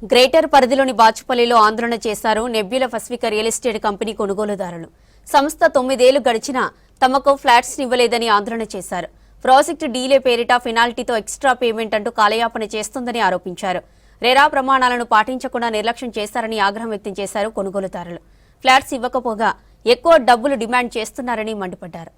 Greater పరిధిలోని బాచుపల్లిలో ఆందోళన చేశారు nebula Pacific real estate company కొనుగోలుదారులు. సంస్థ 9 ఏళ్లు గడిచినా తమకు ఫ్లాట్స్ ఇవ్వలేదని ఆందోళన చేశారు. ప్రాజెక్టు డీలే పేరిట ఫెనాల్టీతో ఎక్స్ట్రా పేమెంట్ అంటూ కాలయాపన చేస్తుందని ఆరోపించారు. రెరా ప్రమాణాలను పాటించకుండా నిర్లక్ష్యం చేశారని ఆగ్రహం వ్యక్తం చేశారు కొనుగోలుదారులు. ఫ్లాట్స్ ఇవ్వకపోగా ఎక్కువ డబ్బులు డిమాండ్ చేస్తున్నారని మండిపడ్డారు.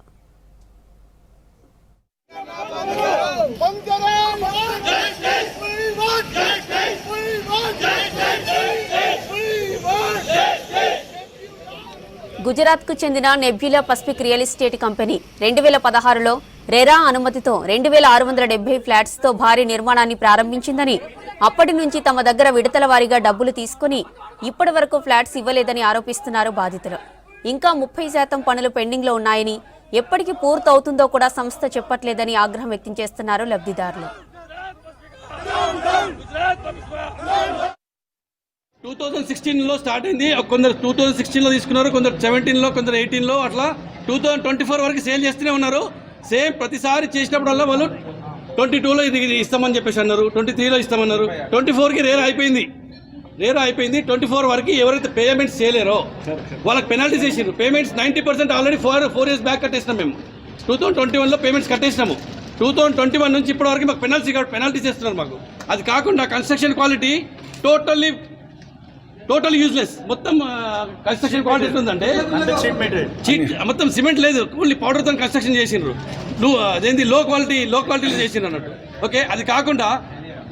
గుజరాత్ కు చెందిన Nebula Pacific real estate company 2016లో రెరా అనుమతితో 2670 ఫ్లాట్స్ తో భారీ నిర్మాణాన్ని ప్రారంభించిందని, అప్పటి నుంచి తమ దగ్గర విడతల వారీగా డబ్బులు తీసుకుని ఇప్పటి వరకు ఫ్లాట్స్ ఇవ్వలేదని ఆరోపిస్తున్నారు బాధితులు. ఇంకా 30% పనులు పెండింగ్ లో ఉన్నాయని, ఎప్పటికి పూర్తవుతుందో కూడా సంస్థ చెప్పట్లేదని ఆగ్రహం వ్యక్తం చేస్తున్నారు లబ్ధిదారులు. 2016లో స్టార్ట్ అయింది. కొందరు 2016లో తీసుకున్నారు, కొందరు 17లో, కొందరు 18లో, అట్లా 2024 వరకు సేల్ చేస్తూనే ఉన్నారు. సేమ్ ప్రతిసారి చేసినప్పుడల్లా వాళ్ళు 22లో ఇది ఇస్తామని చెప్పేసి అన్నారు, 23లో ఇస్తామన్నారు, 24కి రేరా అయిపోయింది. 24 వరకు ఎవరైతే పేమెంట్స్ చేయలేరో వాళ్ళకి పెనాల్టీస్ వేసారు. పేమెంట్స్ 90% ఆల్రెడీ 4 years బ్యాక్ కట్టేసినాం. మేము 2021లో పేమెంట్స్ కట్టేసినాము. 2021 నుంచి ఇప్పటి వరకు మాకు పెనాల్టీస్ చేస్తున్నారు మాకు. అది కాకుండా కన్స్ట్రక్షన్ క్వాలిటీ టోటల్ యూజ్లెస్. మొత్తం కన్స్ట్రక్షన్ క్వాలిటీ ఎట్లుందంటే మొత్తం సిమెంట్ లేదు, ఓన్లీ పౌడర్తో కన్స్ట్రక్షన్ చేసిండ్రు. అదేంటి లో క్వాలిటీలో చేసిండ్రు అన్నట్టు. ఓకే, అది కాకుండా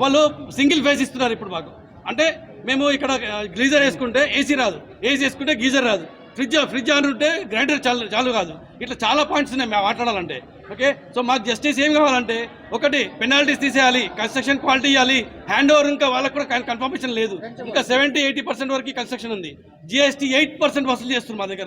వాళ్ళు సింగిల్ ఫేస్ ఇస్తున్నారు ఇప్పుడు మాకు. అంటే మేము ఇక్కడ గీజర్ వేసుకుంటే ఏసీ రాదు, ఏసీ వేసుకుంటే గీజర్ రాదు, ఫ్రిడ్జ్ ఆన్ ఉంటే గ్రైండర్ చాలు కాదు. ఇట్లా చాలా పాయింట్స్ ఉన్నాయి మేము మాట్లాడాలంటే. ఓకే, సో మాకు జస్టిస్ ఏం కావాలంటే, ఒకటి పెనాల్టీస్ తీసేయాలి, కన్స్ట్రక్షన్ క్వాలిటీ ఇవ్వాలి, హ్యాండ్ ఓవర్ ఇంకా వాళ్ళకి కూడా కన్ఫర్మేషన్ లేదు. ఇంకా 70-80% వరకు కన్స్ట్రక్షన్ ఉంది. GST 8% వసూలు చేస్తున్నారు మా దగ్గర.